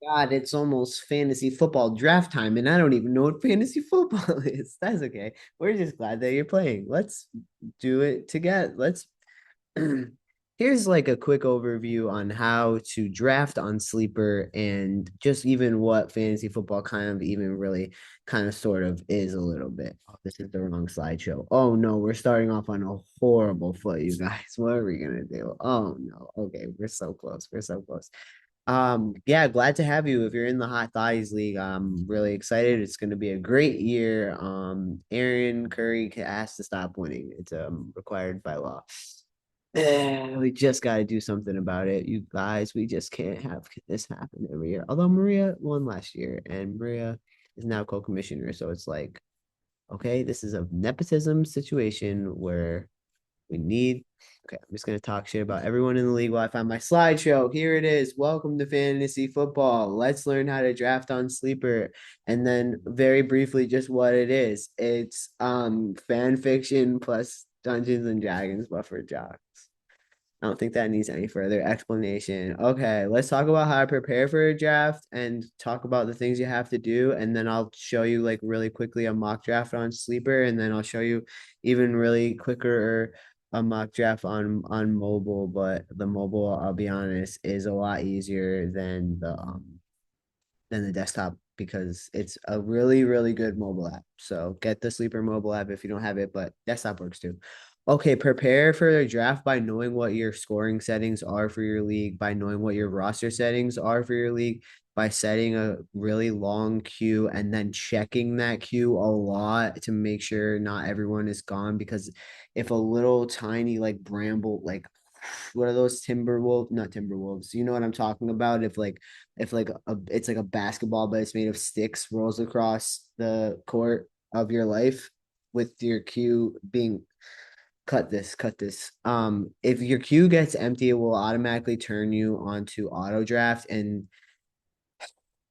God, it's almost fantasy football draft time, and I don't even know what fantasy football is. That's okay. We're just glad that you're playing. Let's do it together. Let's Here's like a quick overview on how to draft on Sleeper and just even what fantasy football kind of even really kind of sort of is a little bit. Oh, this is the wrong slideshow. Oh no, we're starting off on a horrible foot, you guys. What are we gonna do? Oh no. Okay, we're so close. We're so close. Yeah, glad to have you. If you're in the Hot Thotties League, I'm really excited. It's going to be a great year. Aaron Curry has to stop winning. It's required by law. We just got to do something about it, you guys. We just can't have this happen every year. Although Maria won last year, and Maria is now co-commissioner, so it's like, okay, this is a nepotism situation where we need. Okay, I'm just gonna talk shit about everyone in the league while I find my slideshow. Here it is. Welcome to fantasy football. Let's learn how to draft on Sleeper. And then very briefly, just what it is. It's fan fiction plus Dungeons and Dragons buffer jocks. I don't think that needs any further explanation. Okay, let's talk about how to prepare for a draft and talk about the things you have to do. And then I'll show you like really quickly a mock draft on Sleeper, and then I'll show you even really quicker a mock draft on mobile. But the mobile, I'll be honest, is a lot easier than the desktop because it's a really, really good mobile app. So get the Sleeper mobile app if you don't have it, but desktop works too. Okay, prepare for the draft by knowing what your scoring settings are for your league, by knowing what your roster settings are for your league, by setting a really long queue and then checking that queue a lot to make sure not everyone is gone. Because if a little tiny like bramble, like what are those Timberwolves? Not Timberwolves. You know what I'm talking about? If like it's like a basketball, but it's made of sticks, rolls across the court of your life with your queue being cut this. If your queue gets empty, it will automatically turn you onto auto draft. And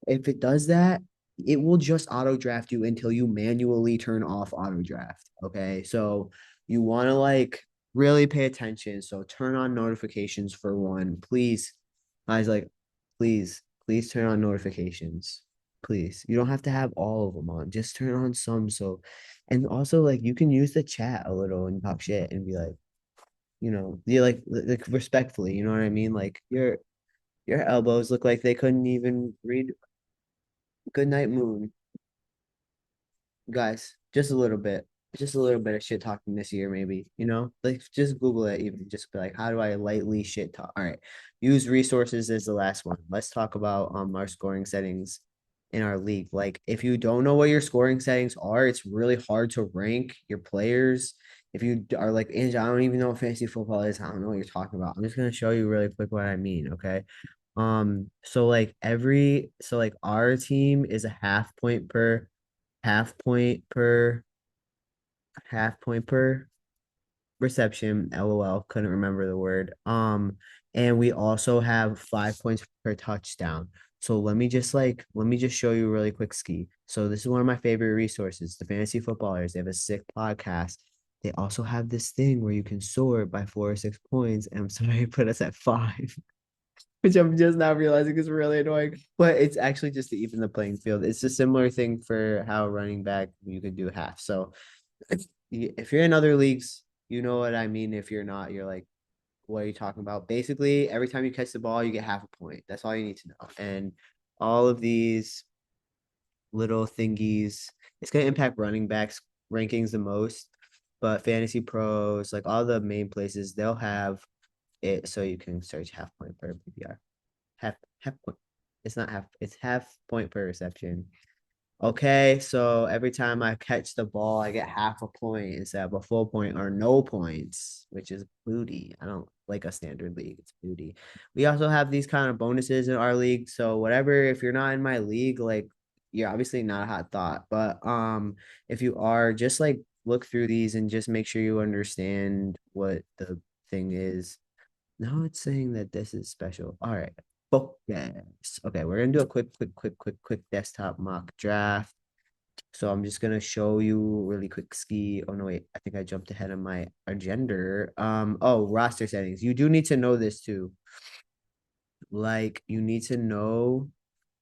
if it does that, it will just auto draft you until you manually turn off auto draft. Okay. So you want to like really pay attention. So turn on notifications for one. Please, guys, like, please turn on notifications. Please. You don't have to have all of them on. Just turn on some. So, and also like you can use the chat a little and talk shit and be like, you like respectfully, you know what I mean? Like your elbows look like they couldn't even read Good Night Moon. Guys, just a little bit of shit talking this year, maybe, like just Google it, even just be like, how do I lightly shit talk? All right, use resources is the last one. Let's talk about our scoring settings in our league. Like, if you don't know what your scoring settings are, it's really hard to rank your players. If you are like, Ange, I don't even know what fantasy football is. I don't know what you're talking about. I'm just gonna show you really quick what I mean. Okay. So like our team is a half point per half point per reception. LOL, couldn't remember the word. And we also have 5 points per touchdown. So let me just show you a really quick ski. So this is one of my favorite resources, the Fantasy Footballers. They have a sick podcast. They also have this thing where you can sort by 4 or 6 points. And I'm sorry, I put us at five, which I'm just now realizing is really annoying. But it's actually just to even the playing field. It's a similar thing for how running back you could do half. So if you're in other leagues, you know what I mean. If you're not, you're like, what are you talking about? Basically, every time you catch the ball, you get half a point. That's all you need to know. And all of these little thingies, it's going to impact running backs rankings the most. But fantasy pros, like all the main places, they'll have it so you can search half point per PPR. Half point. It's not half, it's half point per reception. Okay, so every time I catch the ball, I get half a point instead of a full point or no points, which is booty. I don't like a standard league. It's booty. We also have these kind of bonuses in our league. So whatever, if you're not in my league, like you're obviously not a hot thought. But if you are, just like look through these and just make sure you understand what the thing is. Now it's saying that this is special. All right. Focus. Okay, we're gonna do a quick desktop mock draft. So I'm just gonna show you really quick ski. Oh no, wait, I think I jumped ahead of my agenda. Oh, roster settings. You do need to know this too. Like you need to know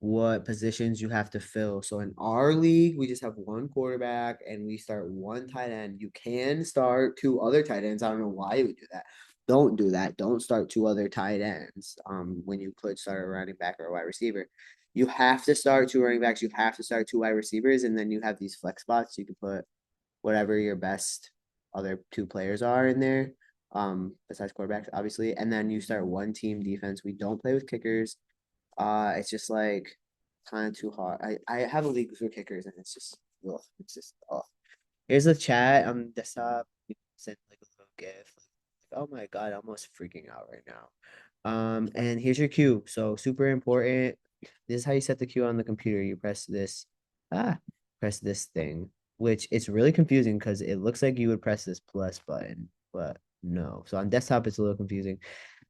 what positions you have to fill. So in our league, we just have one quarterback and we start one tight end. You can start two other tight ends. I don't know why you would do that. Don't do that. Don't start two other tight ends when you could start a running back or a wide receiver. You have to start two running backs, you have to start two wide receivers, and then you have these flex spots. You can put whatever your best other two players are in there, besides quarterbacks, obviously. And then you start one team defense. We don't play with kickers. It's just like kind of too hard. I have a league for kickers, and it's just ugh, it's just Here's the chat on desktop. You can send like a little GIF. Like, oh my God, I'm almost freaking out right now. And here's your cue. So super important. This is how you set the cue on the computer. You ah, press this thing, which it's really confusing because it looks like you would press this plus button, but no. So on desktop, it's a little confusing.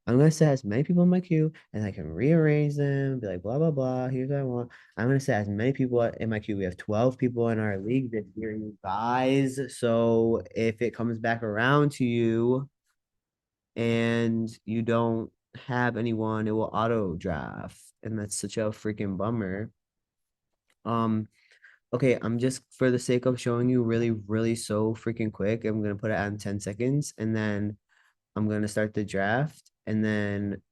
I'm gonna set as many people in my queue and I can rearrange them, be like blah blah blah. Here's what I want. I'm gonna set as many people in my queue. We have 12 people in our league this year, you guys. So if it comes back around to you and you don't have anyone, it will auto draft. And that's such a freaking bummer. Um, okay, I'm just for the sake of showing you really, really so freaking quick, I'm gonna put it on 10 seconds and then I'm gonna start the draft and then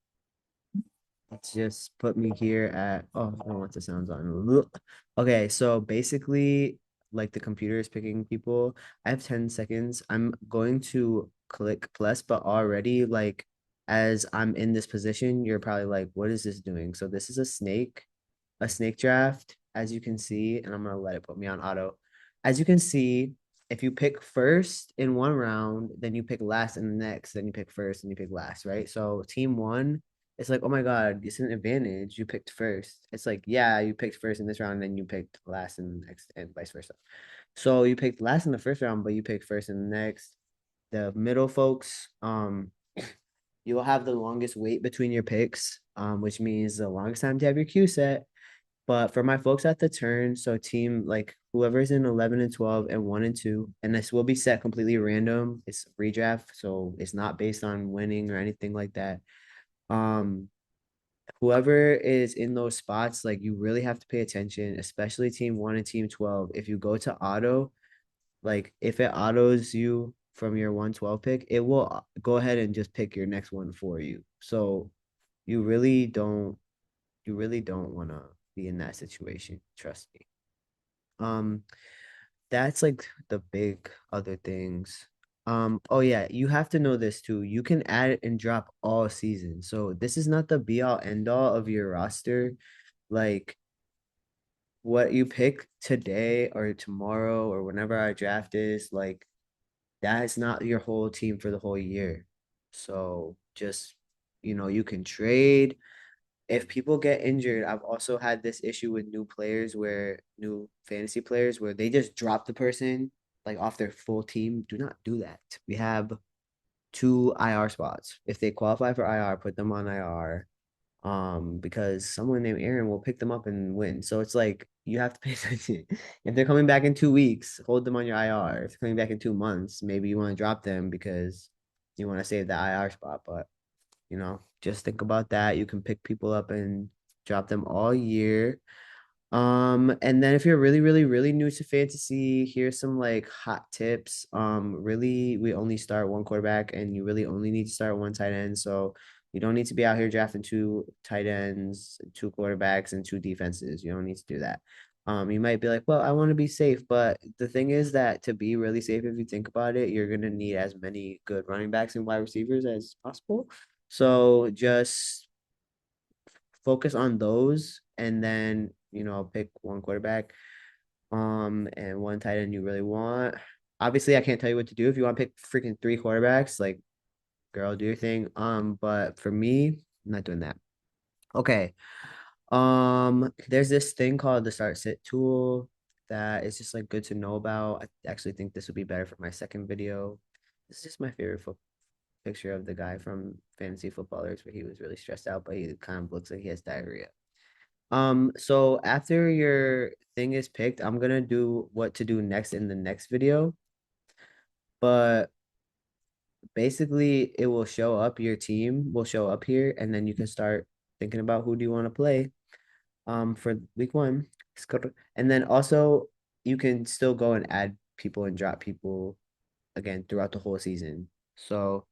let's just put me here at, oh, I don't want the sounds on. Look. Okay, so basically, like the computer is picking people. I have 10 seconds. I'm going to click plus, but already, like, as I'm in this position, you're probably like, what is this doing? So this is a snake draft, as you can see, and I'm gonna let it put me on auto. As you can see, if you pick first in one round, then you pick last in the next, then you pick first and you pick last, right? So team one, it's like, oh my God, it's an advantage. You picked first. It's like, yeah, you picked first in this round, then you picked last in the next, and vice versa. So you picked last in the first round, but you picked first in the next. The middle folks, you will have the longest wait between your picks, which means the longest time to have your queue set. But for my folks at the turn, so team like whoever's in 11 and 12 and 1 and 2, and this will be set completely random. It's redraft, so it's not based on winning or anything like that. Um, whoever is in those spots, like you really have to pay attention, especially team 1 and team 12. If you go to auto, like if it autos you from your 112 pick, it will go ahead and just pick your next one for you. So you really don't you really don't want to be in that situation, trust me. Um, that's like the big other things. Oh yeah, you have to know this too. You can add and drop all season. So this is not the be all end all of your roster. Like what you pick today or tomorrow or whenever our draft is, like that is not your whole team for the whole year. So just, you can trade if people get injured. I've also had this issue with new fantasy players where they just drop the person like off their full team. Do not do that. We have two IR spots. If they qualify for IR, put them on IR. Because someone named Aaron will pick them up and win. So it's like you have to pay attention. If they're coming back in 2 weeks, hold them on your IR. If they're coming back in 2 months, maybe you want to drop them because you want to save the IR spot. But just think about that. You can pick people up and drop them all year. And then if you're really, really, really new to fantasy, here's some like hot tips. Really, we only start one quarterback and you really only need to start one tight end. So you don't need to be out here drafting two tight ends, two quarterbacks, and two defenses. You don't need to do that. You might be like, well, I want to be safe, but the thing is that to be really safe, if you think about it, you're gonna need as many good running backs and wide receivers as possible. So just focus on those and then, pick one quarterback and one tight end you really want. Obviously, I can't tell you what to do. If you want to pick freaking three quarterbacks, like girl, do your thing. But for me, I'm not doing that. Okay. There's this thing called the start sit tool that is just like good to know about. I actually think this would be better for my second video. This is just my favorite picture of the guy from Fantasy Footballers where he was really stressed out, but he kind of looks like he has diarrhea. So after your thing is picked, I'm gonna do what to do next in the next video. But basically, it will show up, your team will show up here, and then you can start thinking about who do you want to play. for week one. And then also you can still go and add people and drop people again throughout the whole season. So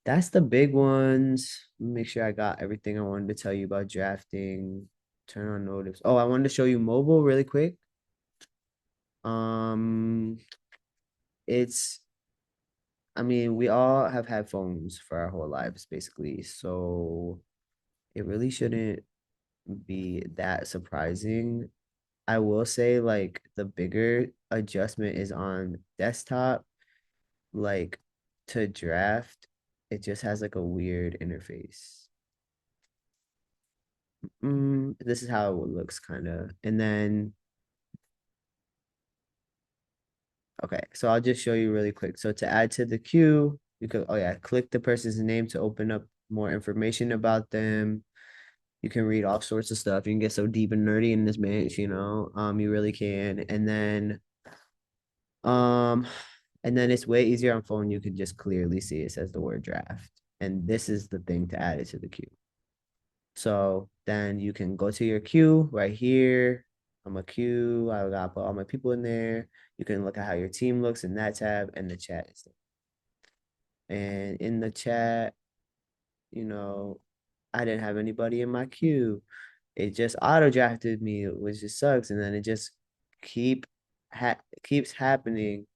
that's the big ones. Make sure I got everything I wanted to tell you about drafting. Turn on notice. Oh, I wanted to show you mobile really quick. Um, it's I mean, we all have had phones for our whole lives, basically. So it really shouldn't be that surprising. I will say, like, the bigger adjustment is on desktop, like to draft. It just has like a weird interface. This is how it looks, kind of. And then, okay, so I'll just show you really quick. So to add to the queue, you could, oh yeah, click the person's name to open up more information about them. You can read all sorts of stuff. You can get so deep and nerdy in this bench, you really can. Um, and then it's way easier on phone. You can just clearly see it says the word draft. And this is the thing to add it to the queue. So then you can go to your queue right here. I'm a queue. I got put all my people in there. You can look at how your team looks in that tab, and the chat is there. And in the chat, you know, I didn't have anybody in my queue. It just auto drafted me, which just sucks. And then it just keep keeps happening.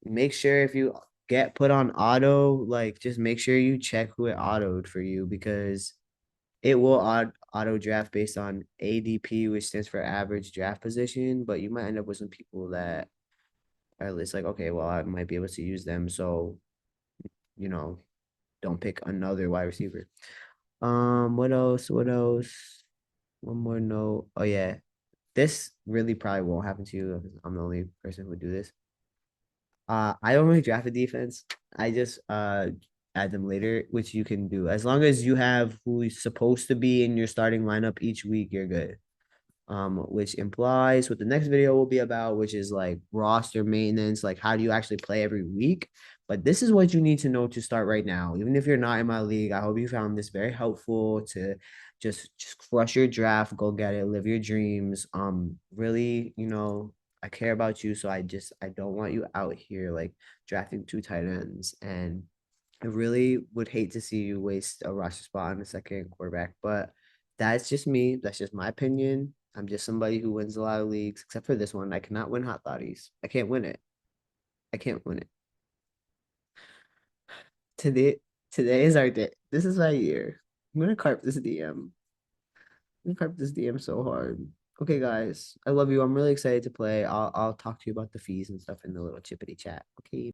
Make sure if you get put on auto, like just make sure you check who it autoed for you because it will auto draft based on ADP, which stands for average draft position, but you might end up with some people that are just like, okay, well, I might be able to use them. So, you know, don't pick another wide receiver. What else? What else? One more note. Oh yeah. This really probably won't happen to you because I'm the only person who would do this. I don't really draft a defense. I just add them later, which you can do. As long as you have who's supposed to be in your starting lineup each week, you're good. Which implies what the next video will be about, which is like roster maintenance, like how do you actually play every week. But this is what you need to know to start right now. Even if you're not in my league, I hope you found this very helpful to just crush your draft, go get it, live your dreams. Really, I care about you, so I don't want you out here like drafting two tight ends. And I really would hate to see you waste a roster spot on the second quarterback, but that's just me. That's just my opinion. I'm just somebody who wins a lot of leagues, except for this one. I cannot win hot thotties. I can't win it. I can't win it. Today, today is our day. This is my year. I'm gonna carp this DM. I'm gonna carp this DM so hard. Okay, guys, I love you. I'm really excited to play. I'll talk to you about the fees and stuff in the little chippity chat. Okay.